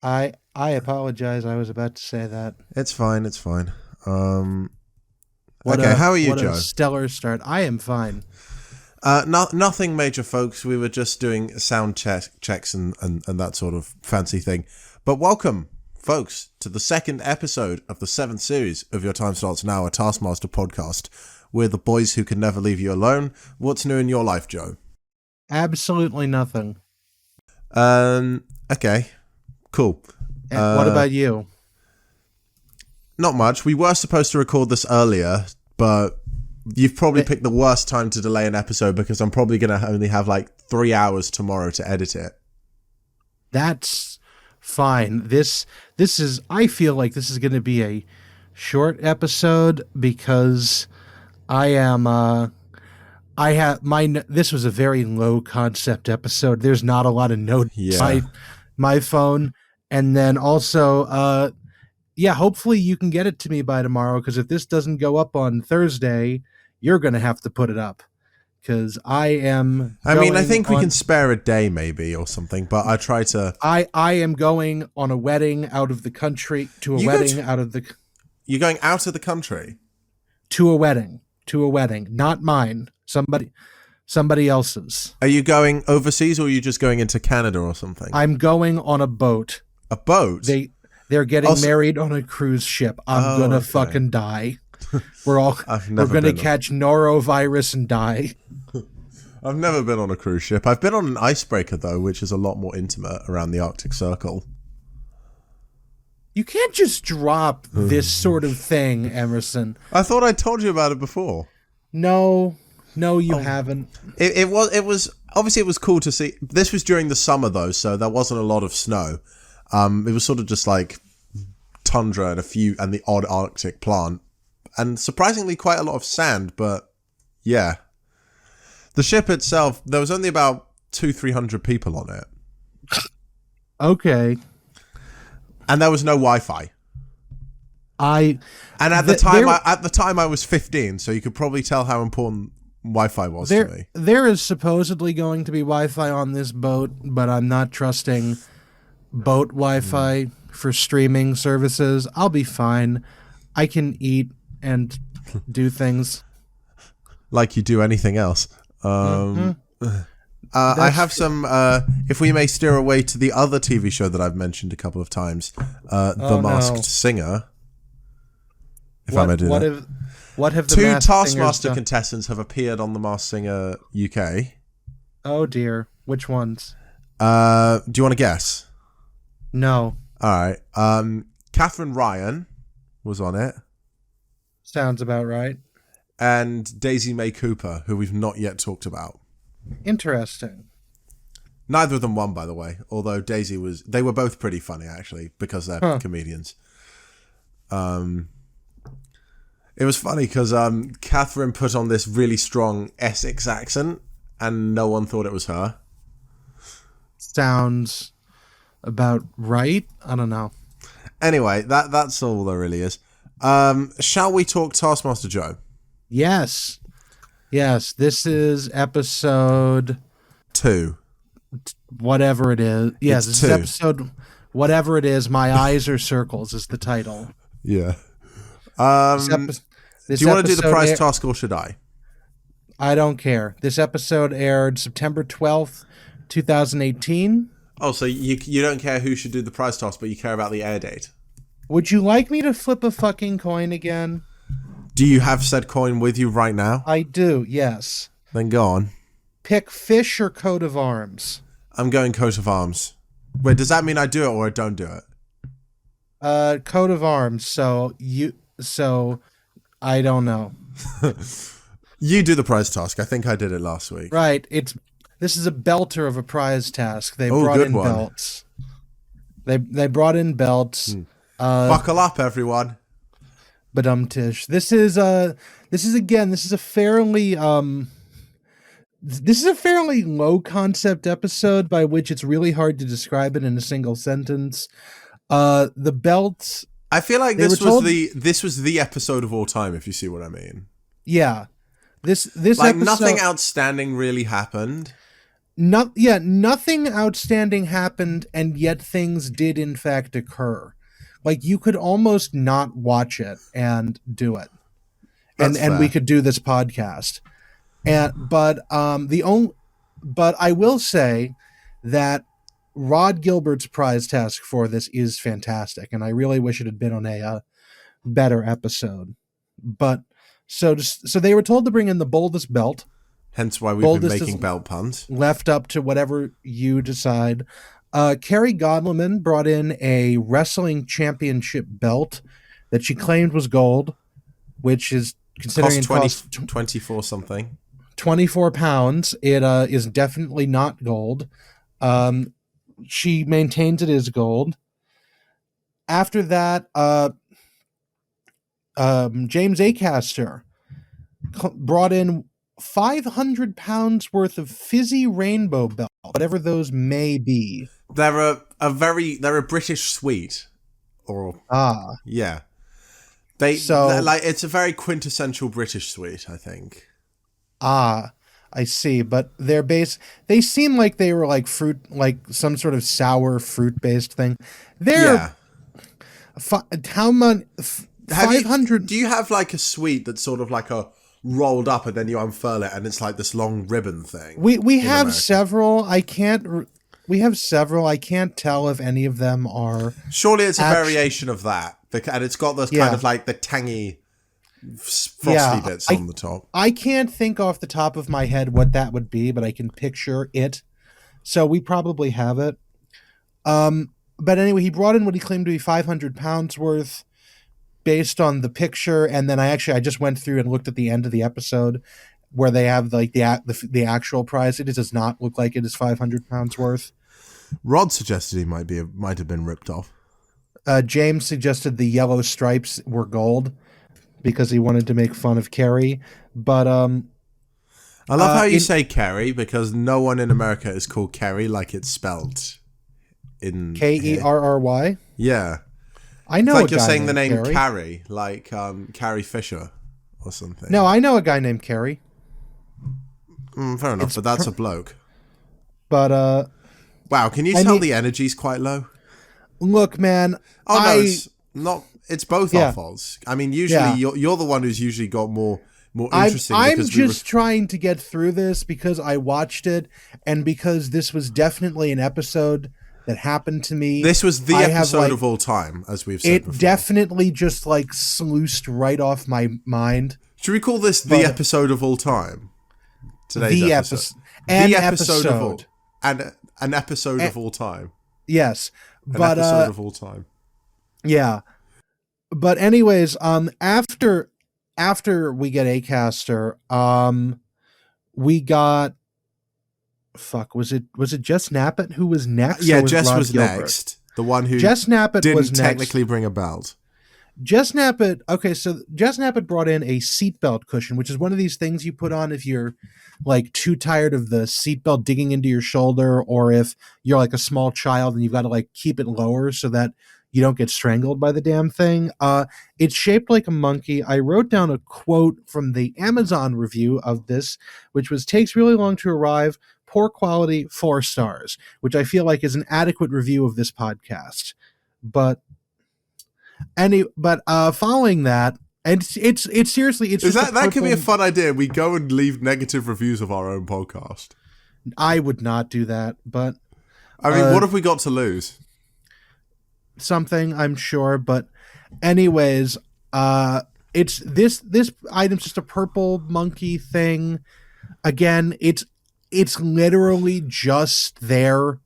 I apologize. I was about to say that. It's fine. It's fine. What Okay, how are you, what Joe? a stellar start. I am fine. Nothing major, folks. We were just doing sound checks and that sort of fancy thing. But welcome, folks, to the second episode of the 7th series of Your Time Starts Now, a Taskmaster podcast. We're the boys who can never leave you alone. What's new in your life, Joe? Absolutely nothing. Okay, cool. And what about you? Not much. We were supposed to record this earlier, but you've probably picked the worst time to delay an episode because I'm probably going to only have like 3 hours tomorrow to edit it. That's fine. This is, I feel like this is going to be a short episode because this was a very low concept episode. There's not a lot of notes on my phone. And then also, hopefully you can get it to me by tomorrow, because if this doesn't go up on Thursday, you're going to have to put it up. Because I think we can spare a day maybe or something, but I try to... I am going on a wedding out of the country, to a wedding out of the... You're going out of the country? To a wedding, not mine. Somebody else's. Are you going overseas or are you just going into Canada or something? I'm going on a boat. A boat? They're getting married on a cruise ship. I'm gonna fucking die. We're gonna catch norovirus and die. I've never been on a cruise ship. I've been on an icebreaker though, which is a lot more intimate around the Arctic Circle. You can't just drop this sort of thing, Emerson. I thought I told you about it before. No, you haven't. It was obviously it was cool to see. This was during the summer though, so there wasn't a lot of snow. It was sort of just like tundra and the odd Arctic plant, and surprisingly quite a lot of sand. But yeah, the ship itself, there was only about 200-300 people on it. Okay, and there was no Wi-Fi. At the time I was 15, so you could probably tell how important Wi-Fi was to me. There is supposedly going to be Wi-Fi on this boat, but I'm not trusting boat Wi-Fi for streaming services. I'll be fine. I can eat and do things like you do anything else. I have some. If we may steer away to the other TV show that I've mentioned a couple of times, The Masked Singer. If I may do that. What have the two Taskmaster contestants have appeared on The Masked Singer UK? Oh dear, which ones? Do you want to guess? No. All right. Catherine Ryan was on it. Sounds about right. And Daisy May Cooper, who we've not yet talked about. Interesting. Neither of them won, by the way. Although Daisy was... They were both pretty funny, actually, because they're comedians. It was funny because Catherine put on this really strong Essex accent, and no one thought it was her. Sounds about right. I don't know. Anyway, that's all there really is. Shall we talk Taskmaster, Joe? Yes. This is episode 2. Whatever it is. Yes, this 2. is episode whatever it is. My eyes are circles is the title. Yeah. Do you want to do the prize task or should I? I don't care. This episode aired September 12th, 2018. Oh, so you don't care who should do the prize toss, but you care about the air date. Would you like me to flip a fucking coin again? Do you have said coin with you right now? I do, yes. Then go on. Pick fish or coat of arms. I'm going coat of arms. Wait, does that mean I do it or I don't do it? Coat of arms. So I don't know. You do the prize task. I think I did it last week. Right. This is a belter of a prize task. They brought in belts. They brought in belts. Buckle up, everyone. Badumtish. This is a fairly low concept episode, by which it's really hard to describe it in a single sentence. The belts. I feel like this was the episode of all time, if you see what I mean. Yeah. This like episode, nothing outstanding really happened. nothing outstanding happened, and yet things did in fact occur. Like, you could almost not watch it and do it, That's and we fair. could do this podcast. But I will say that Rod Gilbert's prize task for this is fantastic, and I really wish it had been on a better episode. But so they were told to bring in the boldest belt. Hence why we've Boldest been making is belt puns. left up to whatever you decide. Carrie Godleman brought in a wrestling championship belt that she claimed was gold, which is considering it cost 24 something. 24 pounds. It is definitely not gold. She maintains it is gold. After that, James Acaster brought in 500 pounds worth of fizzy rainbow belt, whatever those may be. They're a British sweet, or yeah. They're like, it's a very quintessential British sweet, I think. I see, but they seem like they were like fruit, like some sort of sour fruit based thing. How much? 500. Do you have like a sweet that's sort of like a rolled up and then you unfurl it and it's like this long ribbon thing? We have several. We have several. I can't tell if any of them are. Surely it's a variation of that, and it's got those kind of like the tangy, frosty bits on the top. I can't think off the top of my head what that would be, but I can picture it. So we probably have it. But anyway, he brought in what he claimed to be 500 pounds worth based on the picture. And then I just went through and looked at the end of the episode where they have like the actual price. It does not look like it is 500 pounds worth. Rod suggested he might have been ripped off. James suggested the yellow stripes were gold because he wanted to make fun of Kerry. But I love how you say Kerry, because no one in America is called Kerry like it's spelled in Kerry. Yeah, I know. It's like you're saying the name Carrie. Carrie, like Carrie Fisher or something. No, I know a guy named Kerry. Fair enough, but that's a bloke. But wow, can you tell the energy's quite low? Look, man. Oh no, it's not. It's both our faults. I mean, usually you're the one who's usually got more interesting. I'm just trying to get through this because I watched it, and because this was definitely an episode that happened to me. This was the episode of all time, as we've said before. It definitely just like sluiced right off my mind. Should we call this the episode of all time? Today's episode. An episode of all time. Yes, an episode of all time. Yeah, but anyways, after we get Acaster, we got. Fuck, was it Jess Knappett who was next? Yeah, Jess was next. The one who Jess Knappett didn't technically bring a belt. Jess Knappett. Okay, so Jess Knappett brought in a seatbelt cushion, which is one of these things you put on if you're like too tired of the seatbelt digging into your shoulder, or if you're like a small child and you've got to like keep it lower so that you don't get strangled by the damn thing. It's shaped like a monkey. I wrote down a quote from the Amazon review of this, which was, "Takes really long to arrive. Poor quality, 4 stars," which I feel like is an adequate review of this podcast. But following that, and it's seriously, it's is that could be a fun idea. We go and leave negative reviews of our own podcast. I would not do that, but I mean, what have we got to lose? Something, I'm sure. But anyways, it's this item's just a purple monkey thing. Again, it's literally just there.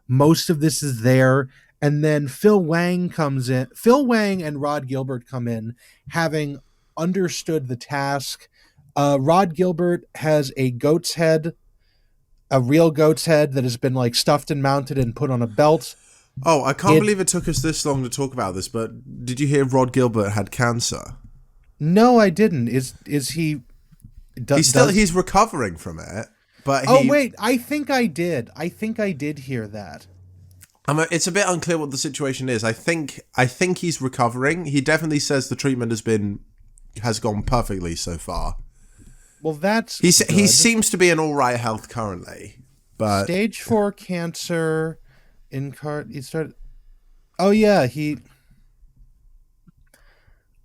Most of this is there. And then Phil Wang comes in. Phil Wang and Rod Gilbert come in, having understood the task. Rod Gilbert has a goat's head, a real goat's head that has been like stuffed and mounted and put on a belt. Oh, I can't believe it took us this long to talk about this, but did you hear Rod Gilbert had cancer? No, I didn't. Is he... He's recovering from it, but wait, I think I did hear that. It's a bit unclear what the situation is. I think he's recovering. He definitely says the treatment has gone perfectly so far. Well, that's he seems to be in all right health currently, But stage 4 cancer he started. Oh yeah,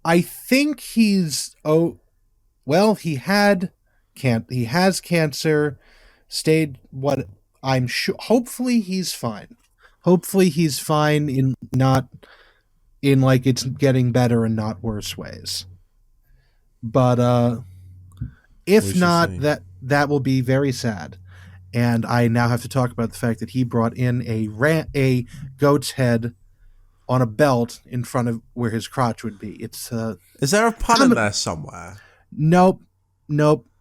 I think he's he has cancer stage what I'm sure hopefully he's fine. Hopefully he's fine in not in like it's getting better and not worse ways. But if we shall not, see. that will be very sad. And I now have to talk about the fact that he brought in a goat's head on a belt in front of where his crotch would be. It's Is there a pun in there somewhere? Nope.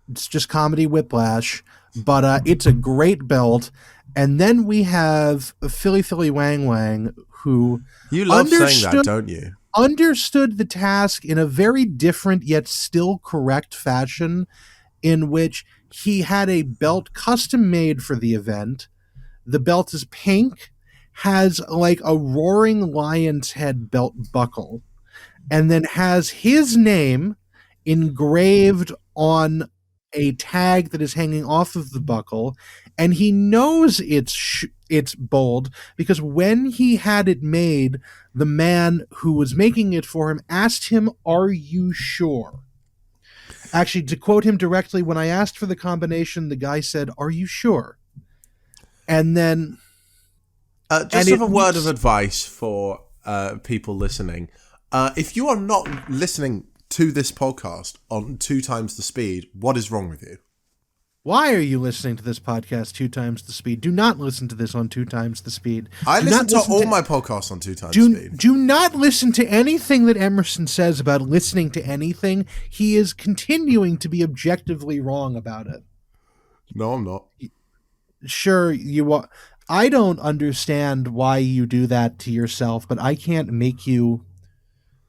It's just comedy whiplash, but it's a great belt. And then we have Philly Wang, who You love saying that, don't you? Understood the task in a very different yet still correct fashion, in which he had a belt custom made for the event. The belt is pink, has like a roaring lion's head belt buckle, and then has his name engraved on a tag that is hanging off of the buckle, and he knows it's bold because when he had it made, the man who was making it for him asked him, "Are you sure?" Actually, to quote him directly, when I asked for the combination, the guy said, "Are you sure?" And then just have a word of advice for people listening. If you are not listening to this podcast on 2 times the speed, what is wrong with you? Why are you listening to this podcast 2 times the speed? Do not listen to this on 2 times the speed. I listen to all my podcasts on 2 times the speed. Do not listen to anything that Emerson says about listening to anything. He is continuing to be objectively wrong about it. No, I'm not. Sure, you are. I don't understand why you do that to yourself, but I can't make you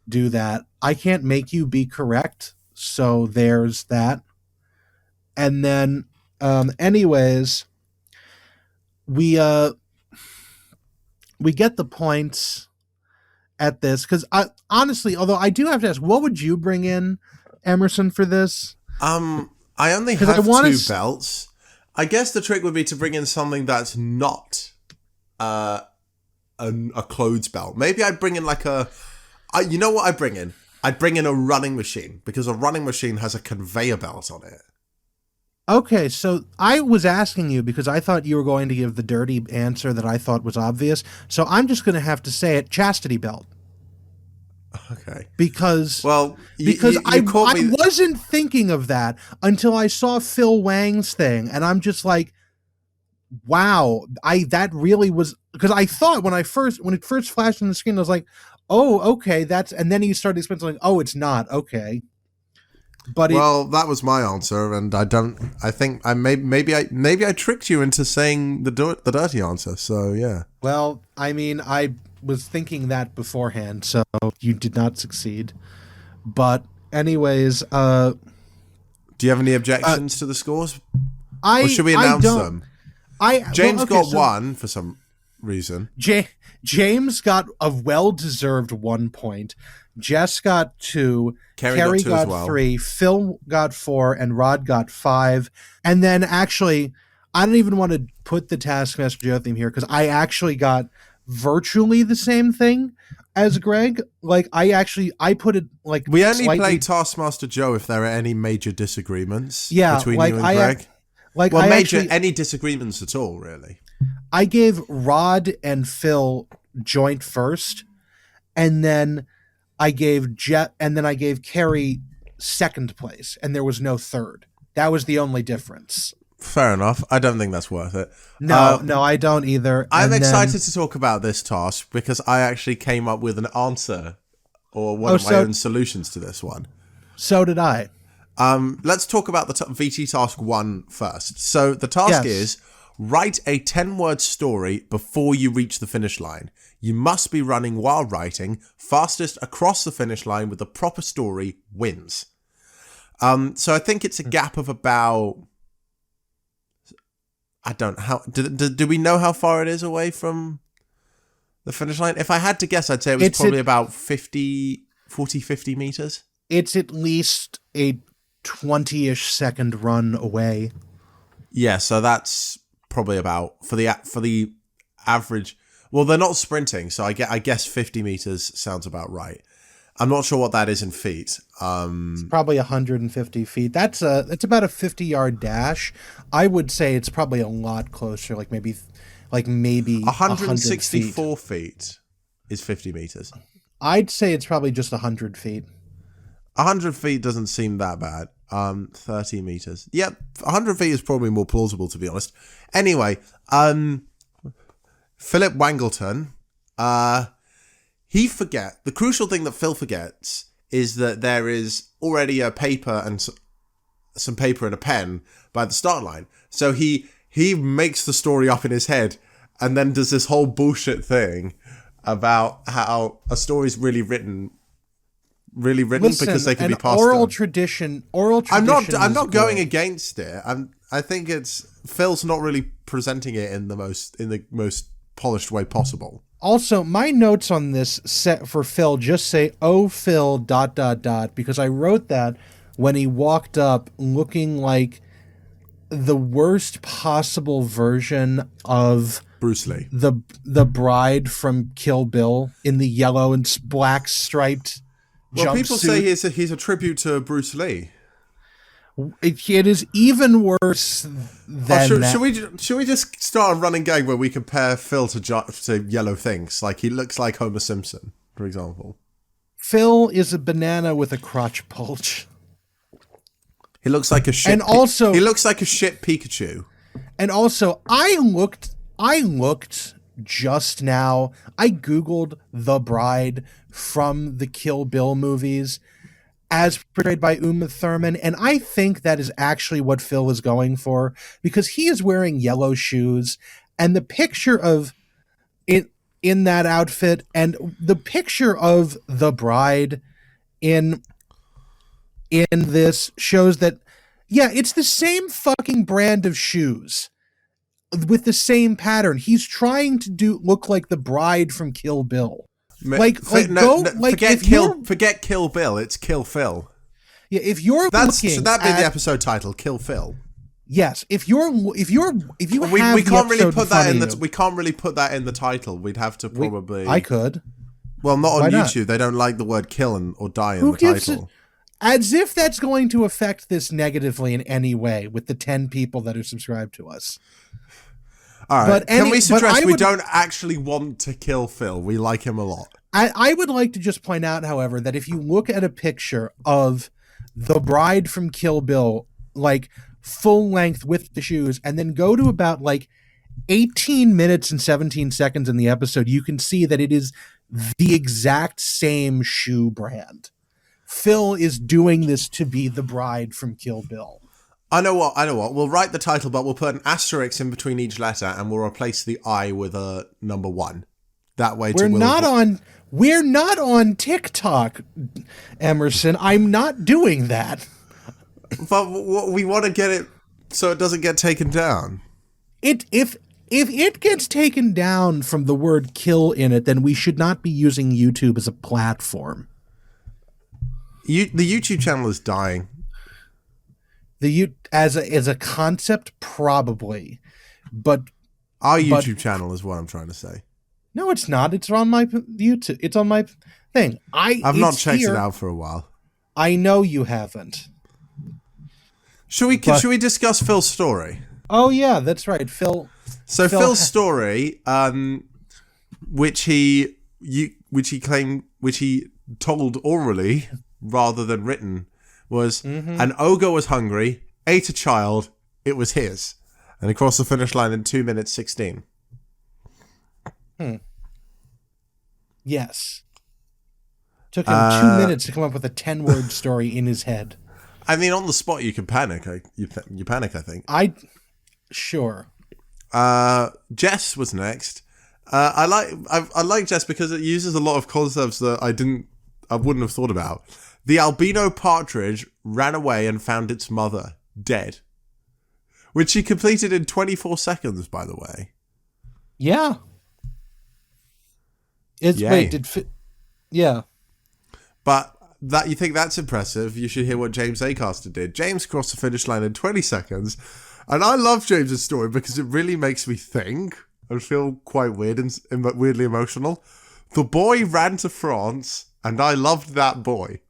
do that. I can't make you be correct. So there's that. And then, anyways, we get the points at this because honestly, although I do have to ask, what would you bring in, Emerson, for this? I only have 2 belts. I guess the trick would be to bring in something that's not a clothes belt. Maybe I'd bring in you know what I'd bring in? I'd bring in a running machine because a running machine has a conveyor belt on it. Okay, so I was asking you because I thought you were going to give the dirty answer that I thought was obvious. So I'm just going to have to say it: chastity belt. Okay. Because I wasn't thinking of that until I saw Phil Wang's thing, and I'm just like, wow, that really was because I thought when it first flashed on the screen, I was like, oh, okay, and then he started explaining, like, oh, it's not okay. But that was my answer, and I think maybe I tricked you into saying the dirty answer. So yeah. Well, I mean, I was thinking that beforehand, so you did not succeed. But anyways, do you have any objections to the scores? Or should we announce them? James got 1 for some reason. James got a well-deserved 1 point. Jess got 2. Carrie got 3. Phil got 4, and Rod got 5. And then actually, I don't even want to put the Taskmaster Joe theme here because I actually got virtually the same thing as Greg. Like I put it like we only play Taskmaster Joe if there are any major disagreements between you and Greg. Any disagreements at all, really. I gave Rod and Phil joint first, and then I gave Carrie second place, and there was no third. That was the only difference. Fair enough. I don't think that's worth it. No, I don't either. I'm excited to talk about this task because I actually came up with an answer or one of my own solutions to this one. So did I. Let's talk about the VT Task 1 first. So the task is write a 10-word story before you reach the finish line. You must be running while writing. Fastest across the finish line with the proper story wins. So I think it's a gap of about... I don't know. Do we know how far it is away from the finish line? If I had to guess, I'd say it was probably about 50 meters. It's at least a 20-ish second run away. Yeah, so that's probably about for the average. Well, they're not sprinting, so I guess 50 meters sounds about right. I'm not sure what that is in feet. It's probably 150 feet. That's about a 50-yard dash. I would say it's probably a lot closer, like maybe 164 feet is 50 meters. I'd say it's probably just 100 feet. 100 feet doesn't seem that bad. 30 meters. Yep, 100 feet is probably more plausible, to be honest. Anyway, Philip Wangleton, the crucial thing that Phil forgets is that there is already a paper and some paper and a pen by the start line. So he makes the story up in his head and then does this whole bullshit thing about how a story's really written because they can be passed oral down. tradition. I'm not going against it. I think Phil's not really presenting it in the most polished way possible. Also, my notes on this set for Phil just say, "Oh, Phil, ... because I wrote that when he walked up looking like the worst possible version of Bruce Lee, the bride from Kill Bill in the yellow and black striped jumpsuit. Well, people say he's a tribute to Bruce Lee. It is even worse than that. Should we just start a running gag where we compare Phil to yellow things? Like he looks like Homer Simpson, for example. Phil is a banana with a crotch bulge. He looks like a shit. And also, he looks like a shit Pikachu. And also, I looked just now. I Googled the bride from the Kill Bill movies, as portrayed by Uma Thurman, and I think that is actually what Phil is going for, because he is wearing yellow shoes, and the picture of it in that outfit and the picture of the bride in this shows that, yeah, it's the same fucking brand of shoes with the same pattern. He's trying to look like the bride from Kill Bill. Forget Kill Bill. It's Kill Phil. Yeah, if you're should that be the episode title? Kill Phil. Yes, if you we can't really put that in the title. We'd have to probably. I could. Well, not on YouTube. They don't like the word kill or die in the title. As if that's going to affect this negatively in any way with the 10 people that are subscribed to us. All right. Can we suggest we don't actually want to kill Phil? We like him a lot. I would like to just point out, however, that if you look at a picture of the bride from Kill Bill, like full length with the shoes, and then go to about like 18 minutes and 17 seconds in the episode, you can see that it is the exact same shoe brand. Phil is doing this to be the bride from Kill Bill. I know what. We'll write the title, but we'll put an asterisk in between each letter, and we'll replace the I with a number 1. That way, we're not on TikTok, Emerson. I'm not doing that. But we want to get it so it doesn't get taken down. If it gets taken down from the word "kill" in it, then we should not be using YouTube as a platform. The YouTube channel is dying. As a concept, probably, but our YouTube channel is what I'm trying to say. No, it's not. It's on my YouTube. It's on my thing. I've not checked it out for a while. I know you haven't. Should we discuss Phil's story? Oh yeah, that's right, Phil. So Phil's story, which he told orally rather than written, was an ogre was hungry, ate a child, it was his, and he crossed the finish line in 2 minutes 16. Yes. Took him 2 minutes to come up with a 10-word story in his head. I mean, on the spot you can panic. You panic, I think. Sure. Jess was next. I like Jess because it uses a lot of concepts that I wouldn't have thought about. The albino partridge ran away and found its mother dead, which she completed in 24 seconds, by the way. Yeah. Yeah. But you think that's impressive, you should hear what James Acaster did. James crossed the finish line in 20 seconds And I love James's story because it really makes me think and feel quite weird and weirdly emotional. The boy ran to France, and I loved that boy.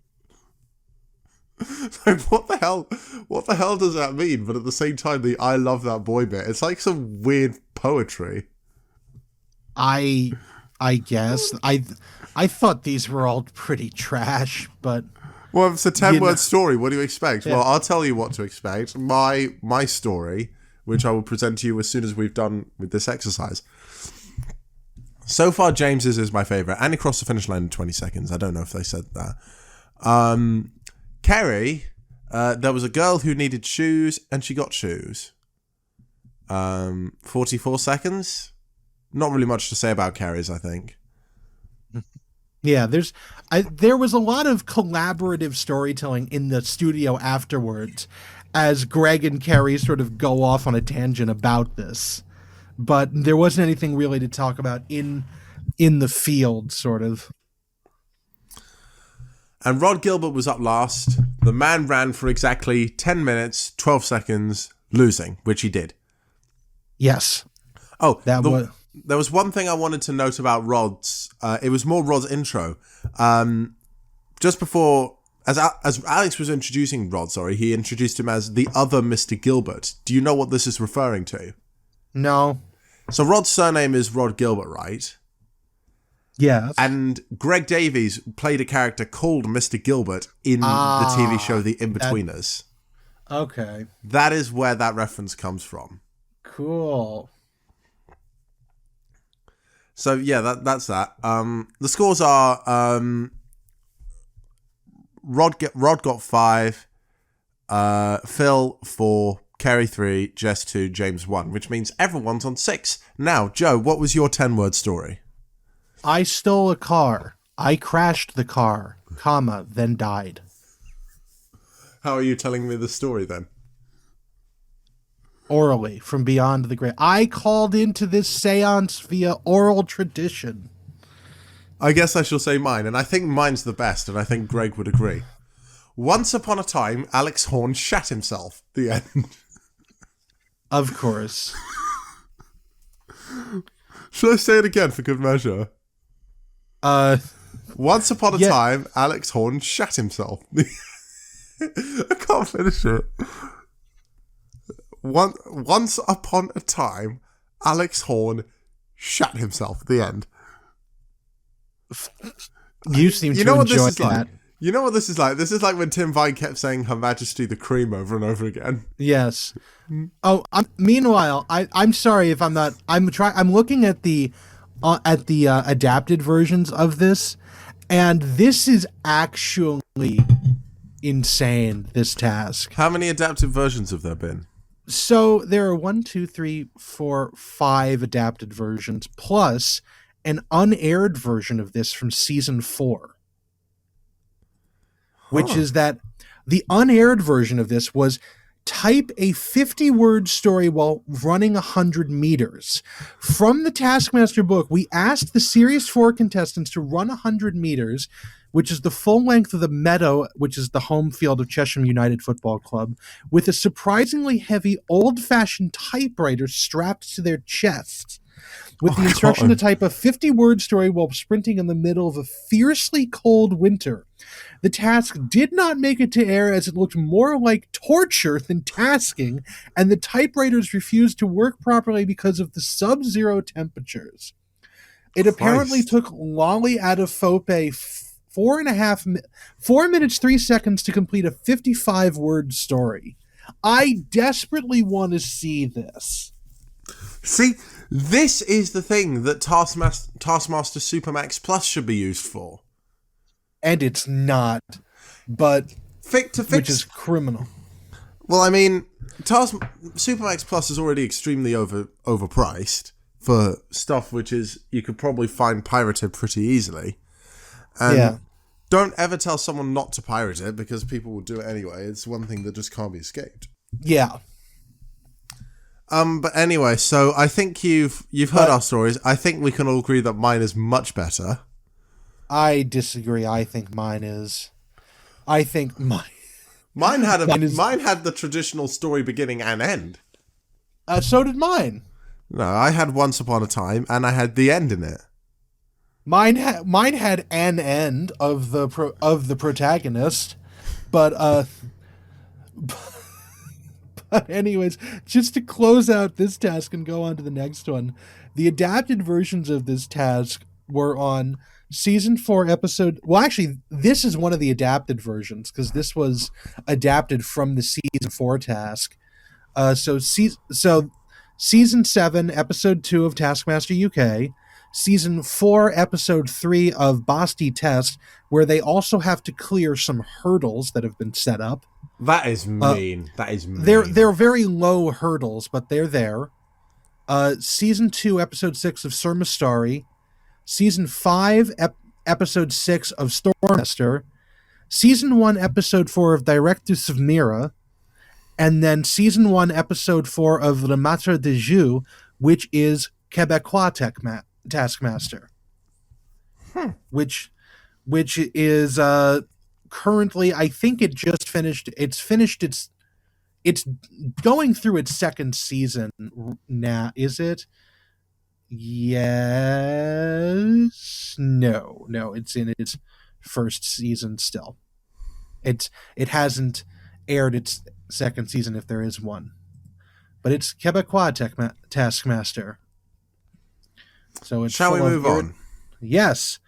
Like, what the hell? What the hell does that mean? But at the same time, the "I love that boy" bit, it's like some weird poetry. I guess I thought these were all pretty trash, but well, it's a 10-word story. What do you expect? Yeah. Well, I'll tell you what to expect. My story, which I will present to you as soon as we've done with this exercise. So far, James's is my favourite, and he crossed the finish line in 20 seconds. I don't know if they said that. Kerry, there was a girl who needed shoes, and she got shoes. 44 seconds. Not really much to say about Kerry's, I think. Yeah, there was a lot of collaborative storytelling in the studio afterwards as Greg and Kerry sort of go off on a tangent about this. But there wasn't anything really to talk about in the field, sort of. And Rod Gilbert was up last. The man ran for exactly 10 minutes, 12 seconds, losing, which he did. Yes. Oh, there was one thing I wanted to note about Rod's. It was more Rod's intro. Just before, as Alex was introducing Rod, he introduced him as the other Mr. Gilbert. Do you know what this is referring to? No. So Rod's surname is Rod Gilbert, right? Yeah. And Greg Davies played a character called Mr. Gilbert in the TV show The In-Betweeners. Okay. That is where that reference comes from. Cool. So yeah, that's that. The scores are Rod got 5, Phil 4, Kerry 3, Jess 2, James 1, which means everyone's on 6. Now, Joe, what was your 10-word story? I stole a car. I crashed the car, then died. How are you telling me the story then? Orally, from beyond the grave. I called into this seance via oral tradition. I guess I shall say mine, and I think mine's the best, and I think Greg would agree. Once upon a time, Alex Horne shat himself. The end. Of course. Should I say it again for good measure? Once upon a time, Alex Horne shat himself. I can't finish it. Once upon a time, Alex Horne shat himself. The end. You seem to enjoy that. Like? You know what this is like? This is like when Tim Vine kept saying Her Majesty the Cream over and over again. Yes. Oh, meanwhile, I'm sorry if I'm not. I'm looking at the adapted versions of this, and this is actually insane. This task. How many adapted versions have there been? So there are 1, 2, 3, 4, 5 adapted versions, plus an unaired version of this from season 4. Which is that the unaired version of this was type a 50-word story while running 100 meters. From the Taskmaster book, we asked the Series 4 contestants to run 100 meters, which is the full length of the meadow, which is the home field of Chesham United Football Club, with a surprisingly heavy old-fashioned typewriter strapped to their chest, with the instruction to type a 50-word story while sprinting in the middle of a fiercely cold winter. The task did not make it to air as it looked more like torture than tasking, and the typewriters refused to work properly because of the sub-zero temperatures. It apparently took Lolly Adefope 4 minutes 3 seconds to complete a 55-word story. I desperately want to see this. See, this is the thing that Taskmaster Supermax Plus should be used for. And it's not, but which is criminal. Well, I mean, Supermax Plus is already extremely overpriced for stuff which is you could probably find pirated pretty easily. And don't ever tell someone not to pirate it because people will do it anyway. It's one thing that just can't be escaped. Yeah. But anyway, so I think you've heard our stories. I think we can all agree that mine is much better. I disagree. I think mine is. Mine had the traditional story beginning and end. So did mine. No, I had Once Upon a Time, and I had The End in it. Mine had an end of the protagonist, but but anyways, just to close out this task and go on to the next one, the adapted versions of this task were on season 4 episode. Well, actually, this is one of the adapted versions because this was adapted from the season 4 task. So season 7, episode 2 of Taskmaster UK, season 4, episode 3 of Basti Test, where they also have to clear some hurdles that have been set up. That is mean. That is mean. They're very low hurdles, but they're there. Season 2, episode 6 of Surma Story, season 5, episode 6 of Stormmaster, season 1, episode 4 of Directus of Mira, and then season 1, episode 4 of Le Maître de Jeu, which is Quebecois Taskmaster. Which is currently, I think it just finished. It's going through its second season now. Is it? Yes. No. It's in its first season still. It hasn't aired its second season if there is one, but it's Quebecois Taskmaster. So it's Shall we move on? Yes.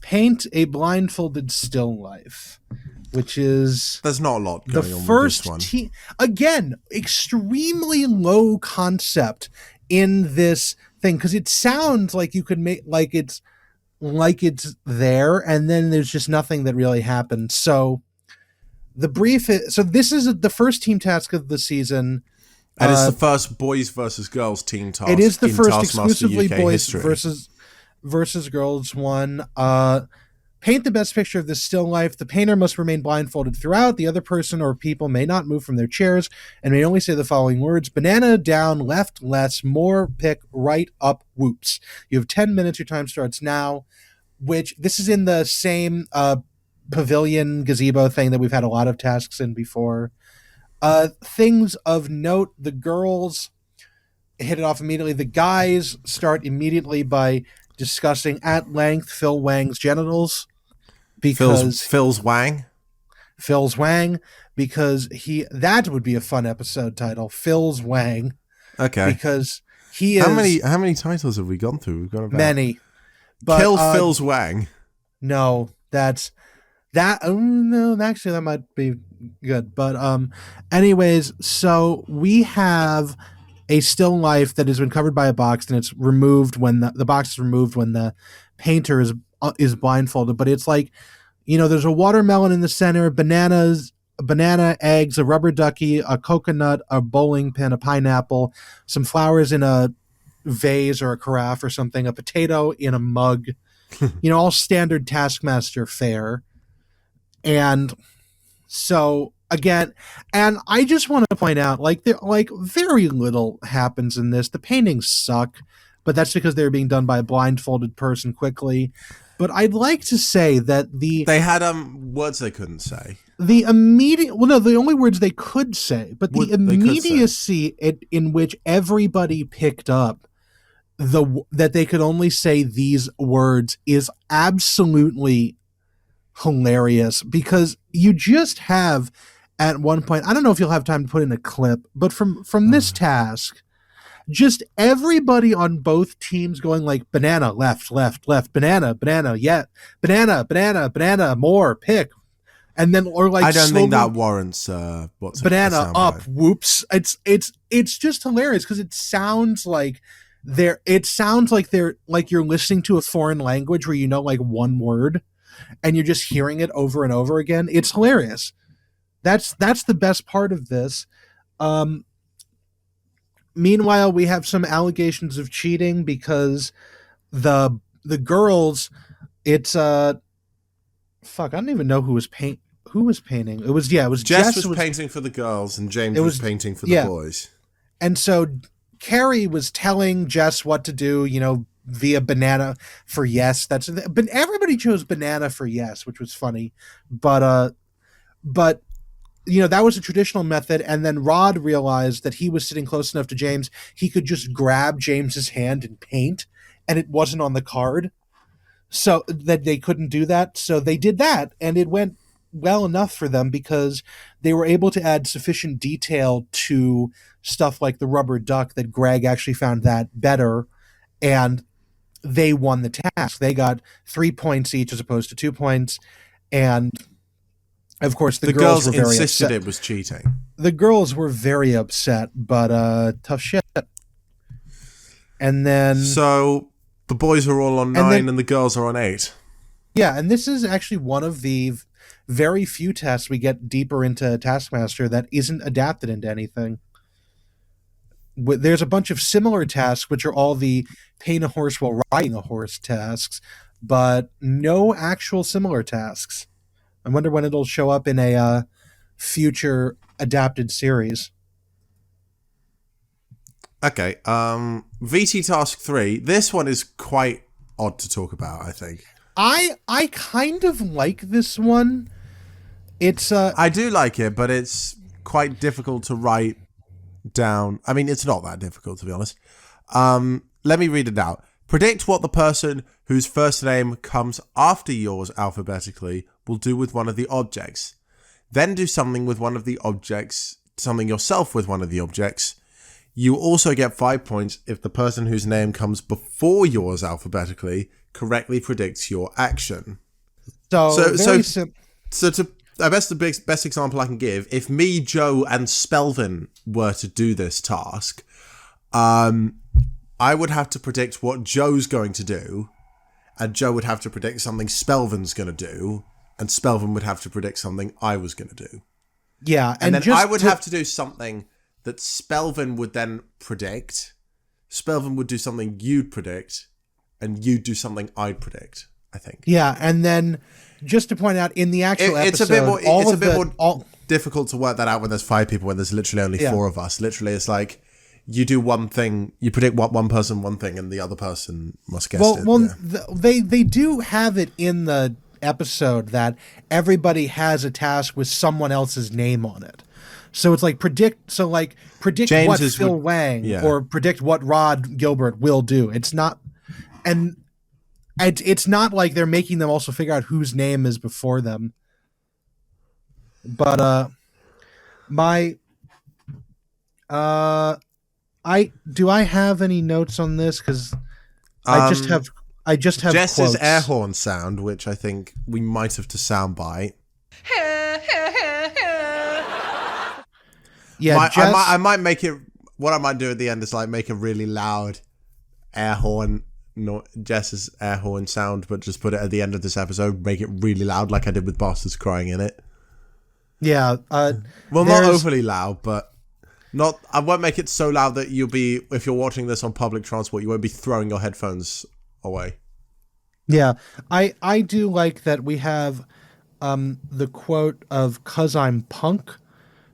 Paint a blindfolded still life, which is there's not a lot going the on first with this one. Again, extremely low concept in this thing because it sounds like you could make like it's there, and then there's just nothing that really happens. So the brief is, so this is the first team task of the season. And it's the first boys versus girls team task. It is the first Taskmaster exclusively UK boys history. versus girls one. Paint the best picture of this still life. The painter must remain blindfolded throughout. The other person or people may not move from their chairs and may only say the following words: banana, down, left, less, more, pick, right, up, whoops. You have 10 minutes. Your time starts now. Which, this is in the same pavilion gazebo thing that we've had a lot of tasks in before. Things of note: the girls hit it off immediately. The guys start immediately by discussing at length Phil Wang's genitals, because Phil's Wang, because that would be a fun episode title, Phil's Wang. Okay, because he is. How many titles have we gone through? We've gone about many. But, Kill Phil's Wang. No, that's that. No, actually, that might be good. But anyways, so we have a still life that has been covered by a box, and it's removed when the box is removed when the painter is blindfolded. But it's like, there's a watermelon in the center, banana, eggs, a rubber ducky, a coconut, a bowling pin, a pineapple, some flowers in a vase or a carafe or something, a potato in a mug, all standard Taskmaster fare. And so again, and I just want to point out, very little happens in this. The paintings suck, but that's because they're being done by a blindfolded person quickly. But I'd like to say that they had words they couldn't say. The only words they could say, but the immediacy in which everybody picked up that they could only say these words is absolutely hilarious, because you just have at one point, I don't know if you'll have time to put in a clip, but from this task, just everybody on both teams going like banana, left, banana, yeah, banana, more, pick. And then, or like, I don't think that warrants what's banana up, whoops. It's just hilarious because it sounds like they're like you're listening to a foreign language where like one word and you're just hearing it over and over again. It's hilarious. That's the best part of this. Meanwhile, we have some allegations of cheating because the girls, it's fuck, I don't even know who was painting. It was Jess was painting for the girls and James was painting for the boys. And so Carrie was telling Jess what to do, via banana for yes. But everybody chose banana for yes, which was funny. But that was a traditional method. And then Rod realized that he was sitting close enough to James, he could just grab James's hand and paint, and it wasn't on the card. So that they couldn't do that. So they did that, and it went well enough for them because they were able to add sufficient detail to stuff like the rubber duck that Greg actually found that better, and they won the task. They got 3 points each as opposed to 2 points, and of course the girls were very insisted upset. it was cheating. The girls were very upset, but tough shit. And then So the boys are all on 9 and the girls are on 8. Yeah, and this is actually one of the very few tests we get deeper into Taskmaster that isn't adapted into anything. There's a bunch of similar tasks, which are all the paint a horse while riding a horse tasks, but no actual similar tasks. I wonder when it'll show up in a future adapted series. Okay, VT Task 3. This one is quite odd to talk about, I think. I kind of like this one. It's I do like it, but it's quite difficult to write down. I mean, it's not that difficult, to be honest. Let me read it out. Predict what the person whose first name comes after yours alphabetically will do with one of the objects. Then do something with one of the objects, something yourself with one of the objects. You also get 5 points if the person whose name comes before yours alphabetically correctly predicts your action. I guess the best example I can give, if me, Joe, and Spelvin were to do this task, I would have to predict what Joe's going to do, and Joe would have to predict something Spelvin's going to do, and Spelvin would have to predict something I was going to do. Yeah, and then I would have to do something that Spelvin would then predict. Spelvin would do something you'd predict, and you'd do something I'd predict, I think. Yeah, and then just to point out, in the actual episode, it's a bit more difficult to work that out when there's 5 people, when there's literally only 4 of us. Literally, it's like you do one thing, you predict what one person one thing, and the other person must guess it. Well, they do have it in the episode that everybody has a task with someone else's name on it. So it's like predict what Phil Wang or predict what Rod Gilbert will do. It's not, and it's not like they're making them also figure out whose name is before them. But I have any notes on this? Because I just have Jess's quotes. air horn sound, which I think we might have to soundbite. Yeah, I might make it. What I might do at the end is like make a really loud air horn, Jess's air horn sound, but just put it at the end of this episode. Make it really loud, like I did with Bastards Crying in it. Yeah. Well, not overly loud, but not. I won't make it so loud that you'll be, if you're watching this on public transport, you won't be throwing your headphones away. Yeah, I do like that we have the quote of "'Cause I'm punk"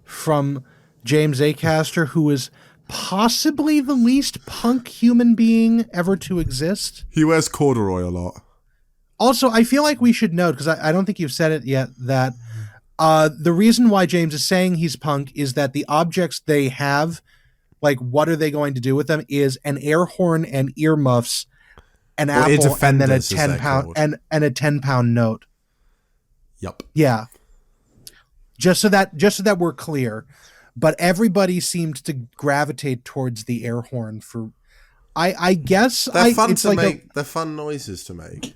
from James Acaster, who is possibly the least punk human being ever to exist. He wears corduroy a lot. Also, I feel like we should note, because I don't think you've said it yet, that the reason why James is saying he's punk is that the objects they have, like what are they going to do with them, is an air horn and earmuffs, an apple, and then a 10-pound and a 10-pound note. Yep. Yeah. Just so that we're clear. But everybody seemed to gravitate towards the air horn for, I guess they're fun to make. They're fun noises to make.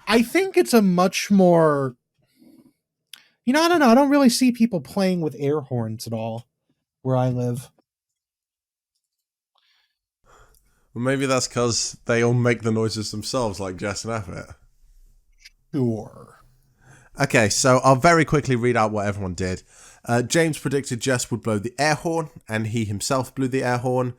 I think it's a much more, I don't know. I don't really see people playing with air horns at all where I live. Well, maybe that's because they all make the noises themselves, like Jess and Effort. Sure. Okay, so I'll very quickly read out what everyone did. James predicted Jess would blow the air horn, and he himself blew the air horn.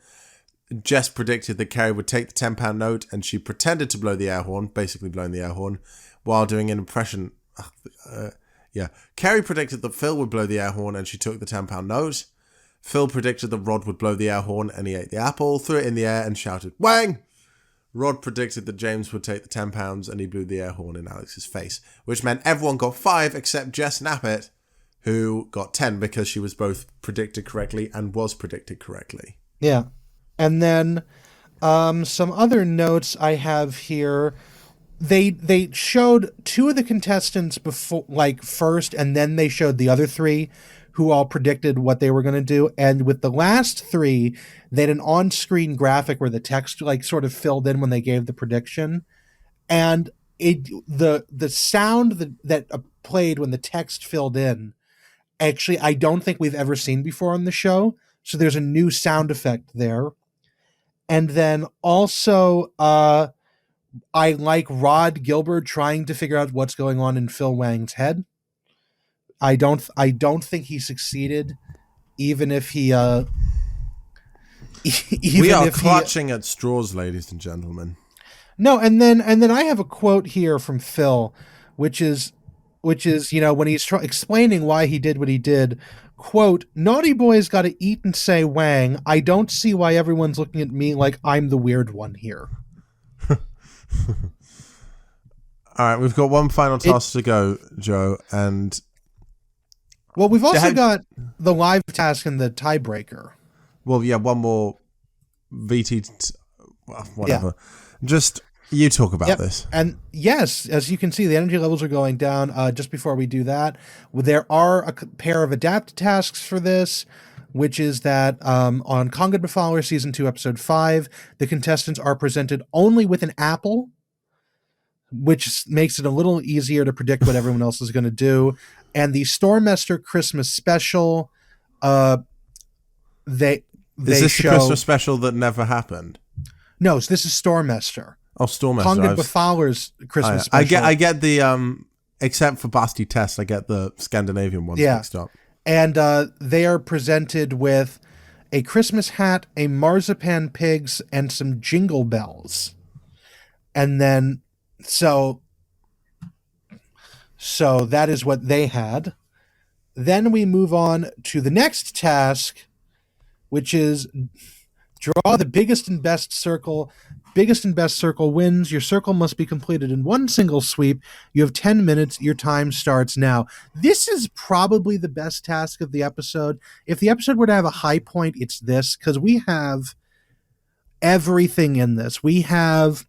Jess predicted that Carrie would take the 10-pound note, and she pretended to blow the air horn, basically blowing the air horn, while doing an impression. Carrie predicted that Phil would blow the air horn, and she took the 10-pound note. Phil predicted that Rod would blow the air horn, and he ate the apple, threw it in the air, and shouted, "Wang!" Rod predicted that James would take the 10 pounds, and he blew the air horn in Alex's face, which meant everyone got 5 except Jess Knappett, who got 10 because she was both predicted correctly and was predicted correctly. Yeah. And then some other notes I have here. They showed two of the contestants before, like first, and then they showed the other three who all predicted what they were going to do. And with the last three, they had an on-screen graphic where the text like sort of filled in when they gave the prediction. And the sound that played when the text filled in, actually, I don't think we've ever seen before on the show. So there's a new sound effect there. And then also, I like Rod Gilbert trying to figure out what's going on in Phil Wang's head. I don't think he succeeded, even if he. Even we are clutching at straws, ladies and gentlemen. No, and then I have a quote here from Phil, which is when he's explaining why he did what he did. Quote, "Naughty boy's got to eat and say Wang. I don't see why everyone's looking at me like I'm the weird one here." All right, we've got one final task to go, Joe, and well, we've also got the live task and the tiebreaker. Well, yeah, one more VT, whatever. Yeah. Just you talk about this. And yes, as you can see, the energy levels are going down. Just before we do that, there are a pair of adapted tasks for this, which is that on Conga Befaller Season 2, Episode 5, the contestants are presented only with an apple, which makes it a little easier to predict what everyone else is going to do. And the Stormester Christmas Special, is this the Christmas special that never happened? No, so this is Stormester. Oh, Stormester. Conga Befaller's Christmas special. I get the except for Basti Test, I get the Scandinavian ones mixed up. And they are presented with a Christmas hat, a marzipan pigs, and some jingle bells. And then so that is what they had. Then we move on to the next task, which is draw the biggest and best circle. Biggest and best circle wins. Your circle must be completed in one single sweep. You have 10 minutes. Your time starts now. This is probably the best task of the episode. If the episode were to have a high point, it's this, because we have everything in this. We have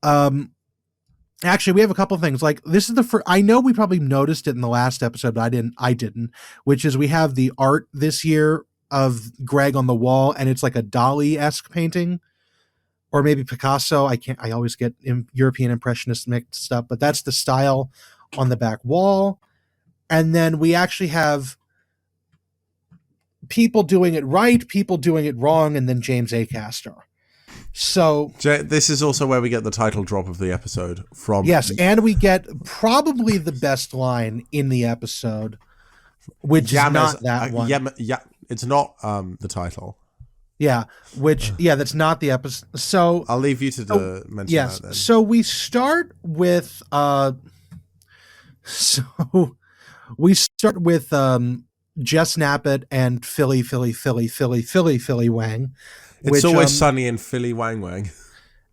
actually, we have a couple things. Like, this is the first, I know we probably noticed it in the last episode, but I didn't, which is we have the art this year of Greg on the wall, and it's like a Dali-esque painting, or maybe Picasso. I always get European Impressionists mixed up, but that's the style on the back wall. And then we actually have people doing it right, people doing it wrong, and then James Acaster. So this is also where we get the title drop of the episode from. Yes, and we get probably the best line in the episode, which is not that one. Yeah, it's not the title. Yeah, that's not the episode. So I'll leave you to mention that then. So we start with Jess Knappett and Philly Wang. It's always sunny in Philly Wang.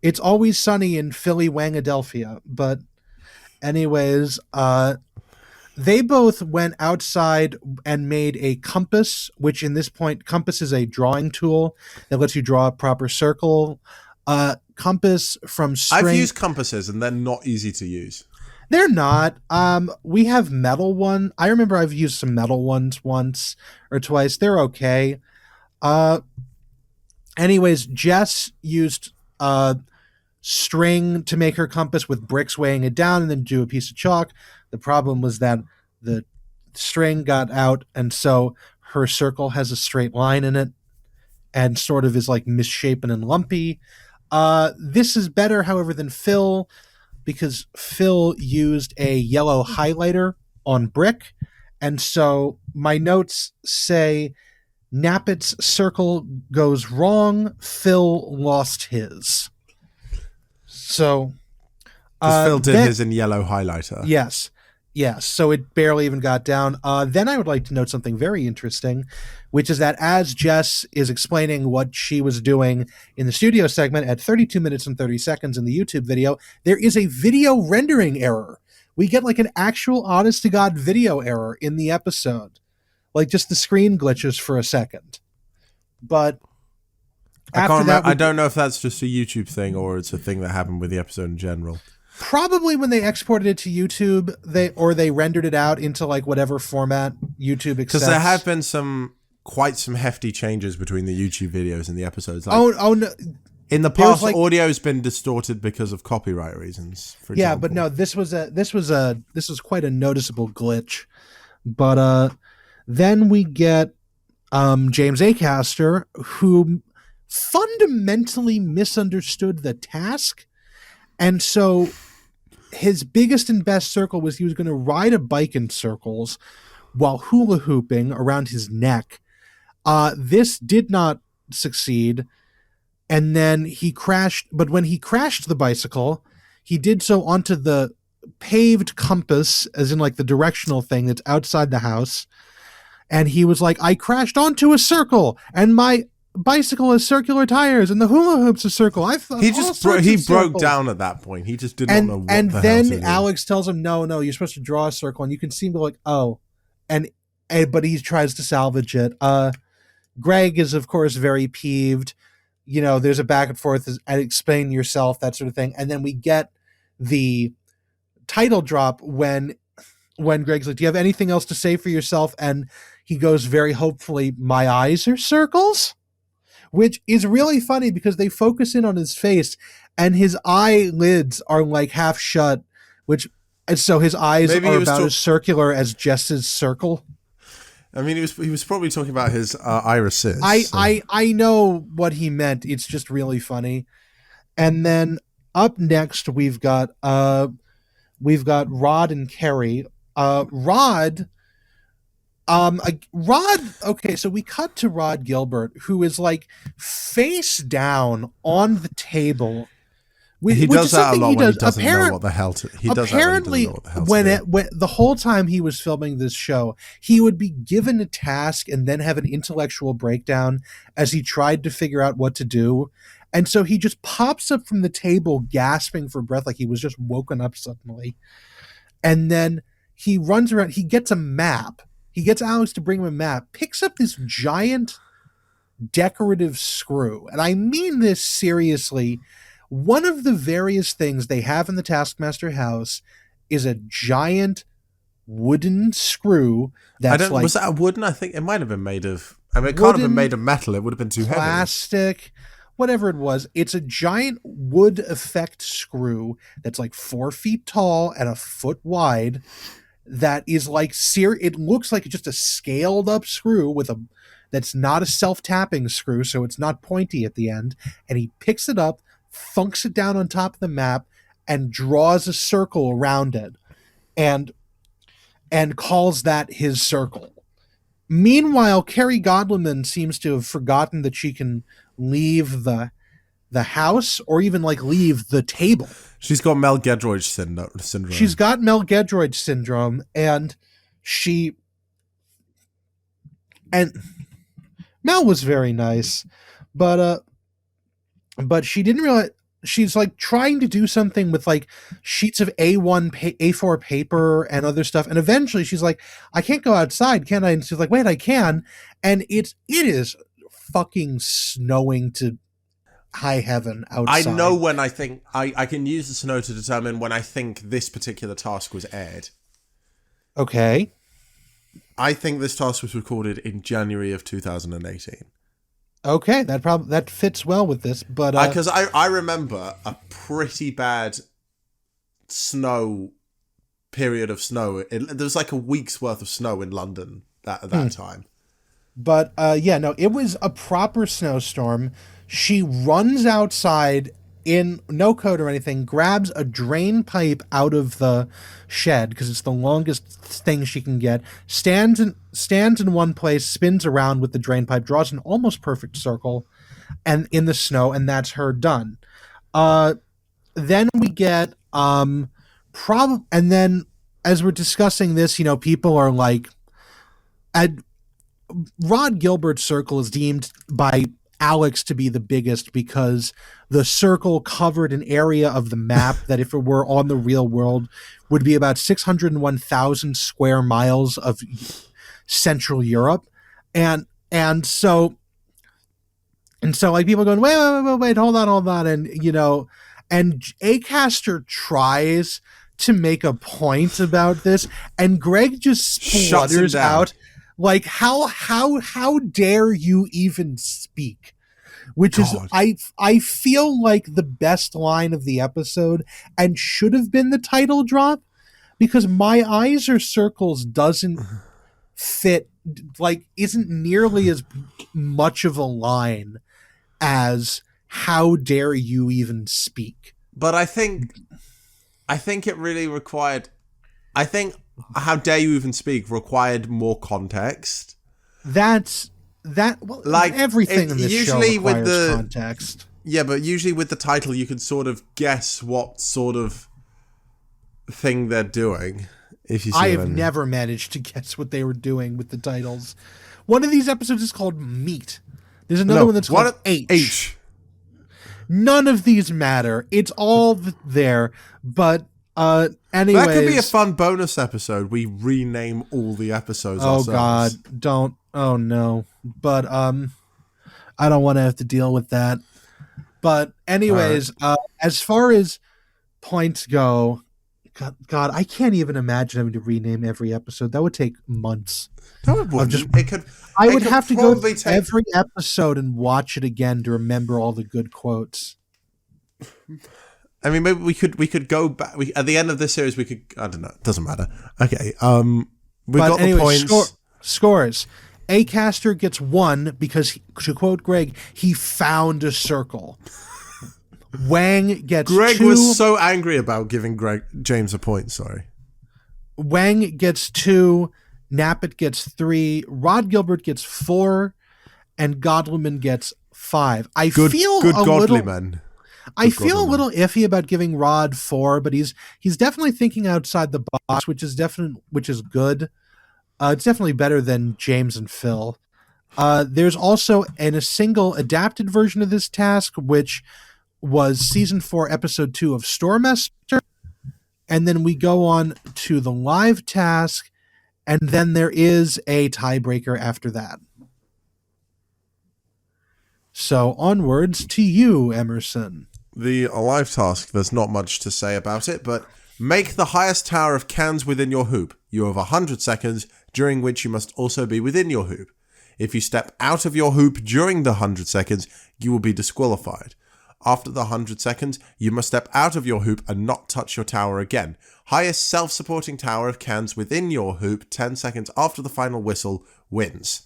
It's always sunny in Philly Wangadelphia. But anyways, they both went outside and made a compass, which in this point, compass is a drawing tool that lets you draw a proper circle. Compass from string. I've used compasses and they're not easy to use. They're not. We have metal one. I remember I've used some metal ones once or twice. They're okay. Anyways, Jess used string to make her compass with bricks weighing it down and then do a piece of chalk. The problem was that the string got out, and so her circle has a straight line in it and sort of is like misshapen and lumpy. This is better, however, than Phil, because Phil used a yellow highlighter on brick. And so my notes say Knappett's circle goes wrong. Phil lost his. So Phil did his in yellow highlighter. Yes. So it barely even got down. Then I would like to note something very interesting, which is that as Jess is explaining what she was doing in the studio segment at 32 minutes and 30 seconds in the YouTube video, there is a video rendering error, we get like an actual honest to God video error in the episode. Like just the screen glitches for a second. But I can't remember. I don't know if that's just a YouTube thing or it's a thing that happened with the episode in general. Probably when they exported it to YouTube, they rendered it out into like whatever format YouTube accepts. Because there have been quite some hefty changes between the YouTube videos and the episodes. Like, oh no! In the past, audio's been distorted because of copyright reasons. For example. Yeah, but no, this was quite a noticeable glitch. But then we get James Acaster, who fundamentally misunderstood the task, and so his biggest and best circle was he was going to ride a bike in circles while hula hooping around his neck. This did not succeed, and then he crashed. But when he crashed the bicycle, he did so onto the paved compass, as in like the directional thing that's outside the house. And he was like, I crashed onto a circle, and my bicycle has circular tires, and the hula hoop's a circle. He broke down at that point. He just did not know what and the then hell to do. Alex tells him, no, you're supposed to draw a circle, and you can see him go like, oh, but he tries to salvage it. Greg is, of course, very peeved. You know, there's a back and forth and explain yourself, that sort of thing. And then we get the title drop when Greg's like, do you have anything else to say for yourself? And he goes very hopefully, my eyes are circles, which is really funny because they focus in on his face and his eyelids are like half shut, and so his eyes are about as circular as Jess's circle. I mean, he was probably talking about his irises. I know what he meant. It's just really funny. And then up next we've got Rod and Kerry. Rod. Okay, so we cut to Rod Gilbert, who is like face down on the table. He does that a lot when he doesn't know what the hell to. He does apparently, that when he doesn't know what the hell to do. when the whole time he was filming this show, he would be given a task and then have an intellectual breakdown as he tried to figure out what to do. And so he just pops up from the table gasping for breath like he was just woken up suddenly. And then he runs around. He gets a map. He gets Alex to bring him a map, picks up this giant decorative screw. And I mean this seriously. One of the various things they have in the Taskmaster house is a giant wooden screw that's was that a wooden? I think it might have been made of. I mean, it can't have been made of metal. It would have been too plastic, heavy. Whatever it was. It's a giant wood effect screw that's like 4 feet tall and a foot wide. That is like it looks like just a scaled up screw that's not a self-tapping screw, so it's not pointy at the end. And he picks it up, thunks it down on top of the map, and draws a circle around it, and calls that his circle. Meanwhile, Kerry Godliman seems to have forgotten that she can leave the house or even like leave the table. She's got Mel Gedroych syndrome. She's got Mel Gedroych syndrome, and Mel was very nice, but she didn't realize she's like trying to do something with like sheets of A4 paper and other stuff, and eventually she's like, I can't go outside, can I? And she's like, wait, I can. And it is fucking snowing to high heaven outside. I know when I think I can use the snow to determine when I think this particular task was aired. Okay. I think this task was recorded in January of 2018. Okay, that fits well with this, but because I remember a pretty bad period of snow. There was like a week's worth of snow in London at that time. But it was a proper snowstorm. She runs outside in no coat or anything, grabs a drain pipe out of the shed because it's the longest thing she can get, stands in one place, spins around with the drain pipe, draws an almost perfect circle and in the snow, and that's her done. Then we get and then as we're discussing this, people are like, Rod Gilbert's circle is deemed by Alex to be the biggest because the circle covered an area of the map that, if it were on the real world, would be about 601,000 square miles of Central Europe. And so like people going, wait, hold on. And, you know, and Acaster tries to make a point about this, and Greg just splutters out like, how dare you even speak? Which God. Is, I feel like the best line of the episode and should have been the title drop, because "my eyes are circles" doesn't fit, like, isn't nearly as much of a line as "how dare you even speak." But I think it really required, "how dare you even speak" required more context. Well, like, everything in this show requires context. Yeah, but usually with the title, you can sort of guess what sort of thing they're doing. If you see I have never managed to guess what they were doing with the titles. One of these episodes is called Meat. There's another one that's called H. None of these matter. It's all there. But anyways, that could be a fun bonus episode. We rename all the episodes ourselves. Oh God, don't. Oh no. But I don't want to have to deal with that. But anyways, as far as points go, God, I can't even imagine having to rename every episode. That would take months. I would have to go through every episode and watch it again to remember all the good quotes. I mean, maybe we could go back. At the end of this series, we could. I don't know. It doesn't matter. Okay. We've got the points. Scores. Acaster gets 1 because, to quote Greg, he found a circle. Wang gets 2. Greg was so angry about giving James a point. Sorry. Wang gets 2. Nappet gets 3. Rod Gilbert gets 4, and Godleman gets 5. I feel a little iffy about giving Rod 4, but he's definitely thinking outside the box, which is good. It's definitely better than James and Phil. There's also a single adapted version of this task, which was season 4, episode 2 of Stormester, and then we go on to the live task, and then there is a tiebreaker after that. So onwards to you, Emerson. The live task, there's not much to say about it, but make the highest tower of cans within your hoop. You have 100 seconds, during which you must also be within your hoop. If you step out of your hoop during the 100 seconds, you will be disqualified. After the 100 seconds, you must step out of your hoop and not touch your tower again. Highest self-supporting tower of cans within your hoop 10 seconds after the final whistle wins.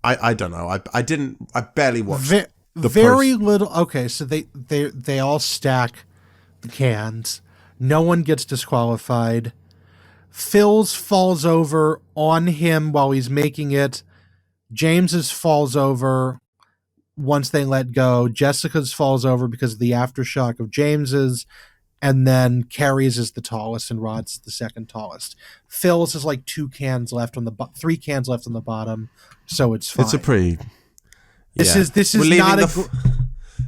I don't know. I barely watched little. Okay, so they all stack the cans. No one gets disqualified. Phil's falls over on him while he's making it. James's falls over once they let go. Jessica's falls over because of the aftershock of James's, and then Carrie's is the tallest and Rod's the second tallest. Phil's is like 3 cans left on the bottom, so it's fine. It's a pretty. This is not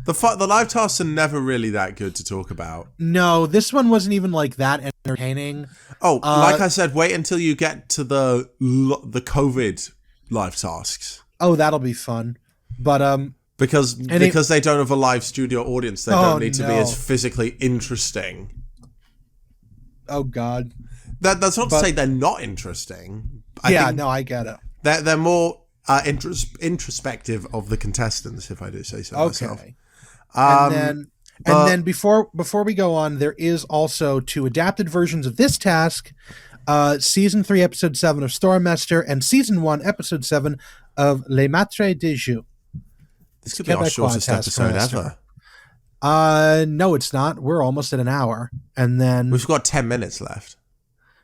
the live tasks are never really that good to talk about. No, this one wasn't even like that entertaining. Oh, like I said, wait until you get to the COVID live tasks. Oh, that'll be fun. But because they don't have a live studio audience, they don't need to be as physically interesting. Oh God, that's not to say they're not interesting. I get it. They're more introspective of the contestants, if I do say so myself. And then before we go on, there is also 2 adapted versions of this task. Season 3, episode 7 of Stormester, and season 1, episode 7 of Les Maîtres des Jeux. This could be our shortest episode ever. No, it's not. We're almost at an hour, and then we've got 10 minutes left.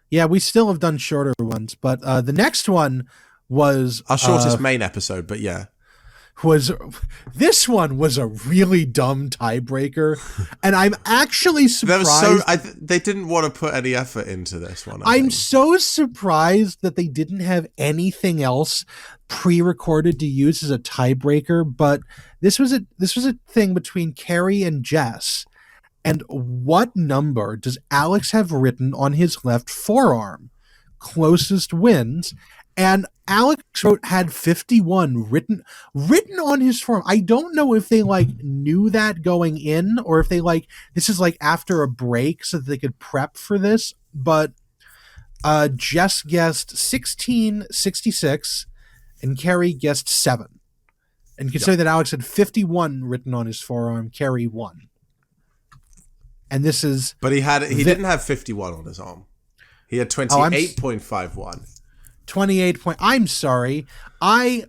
Yeah, we still have done shorter ones, but the next one was our shortest main episode. But yeah, this one was a really dumb tiebreaker, and I'm actually surprised. They didn't want to put any effort into this one. I'm so surprised that they didn't have anything else pre-recorded to use as a tiebreaker. But this was a thing between Carrie and Jess. And what number does Alex have written on his left forearm? Closest wins. And Alex had 51 written on his forearm. I don't know if they knew that going in, or if they this is after a break so that they could prep for this. But Jess guessed 1666 and Carrie guessed 7. And consider that Alex had 51 written on his forearm, Carrie won. And this is... But he didn't have 51 on his arm. He had 28.51. 28 point. I'm sorry. I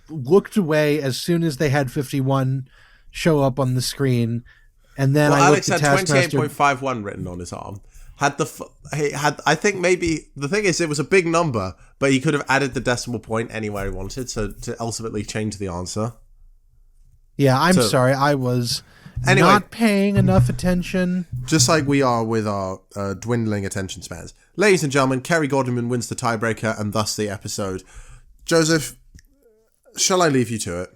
looked away as soon as they had 51 show up on the screen, and then Alex had 28.51 written on his arm. I think maybe the thing is it was a big number, but he could have added the decimal point anywhere he wanted, so to ultimately change the answer. Yeah, I'm sorry. I was not paying enough attention. Just like we are with our dwindling attention spans. Ladies and gentlemen, Kerry Godwin wins the tiebreaker and thus the episode. Joseph, shall I leave you to it?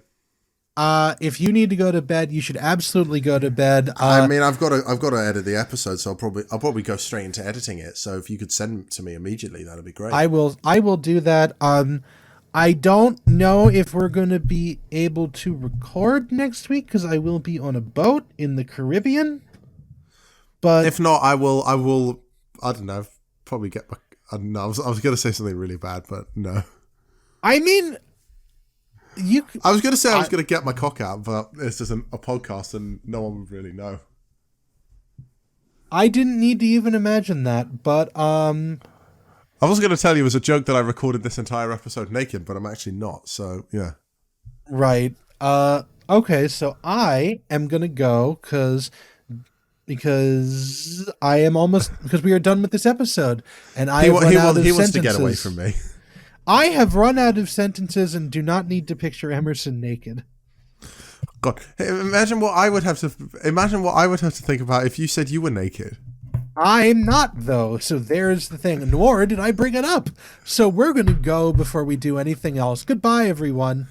If you need to go to bed, you should absolutely go to bed. I mean, I've got to edit the episode, so I'll probably go straight into editing it. So if you could send it to me immediately, that'd be great. I will do that. I don't know if we're going to be able to record next week because I will be on a boat in the Caribbean. But if not, I will. I don't know. Probably get my. I don't know. I was going to say something really bad, but no. I mean, I was going to say I was going to get my cock out, but this isn't a podcast, and no one would really know. I didn't need to even imagine that, but I was going to tell you as a joke that I recorded this entire episode naked, but I'm actually not. So yeah. Right. Okay. So I am going to go because I am almost because we are done with this episode, and he wants to get away from me. I have run out of sentences and do not need to picture Emerson naked. God, imagine what I would have to think about if you said you were naked. I'm not, though, so there's the thing. Nor did I bring it up. So we're going to go before we do anything else. Goodbye, everyone.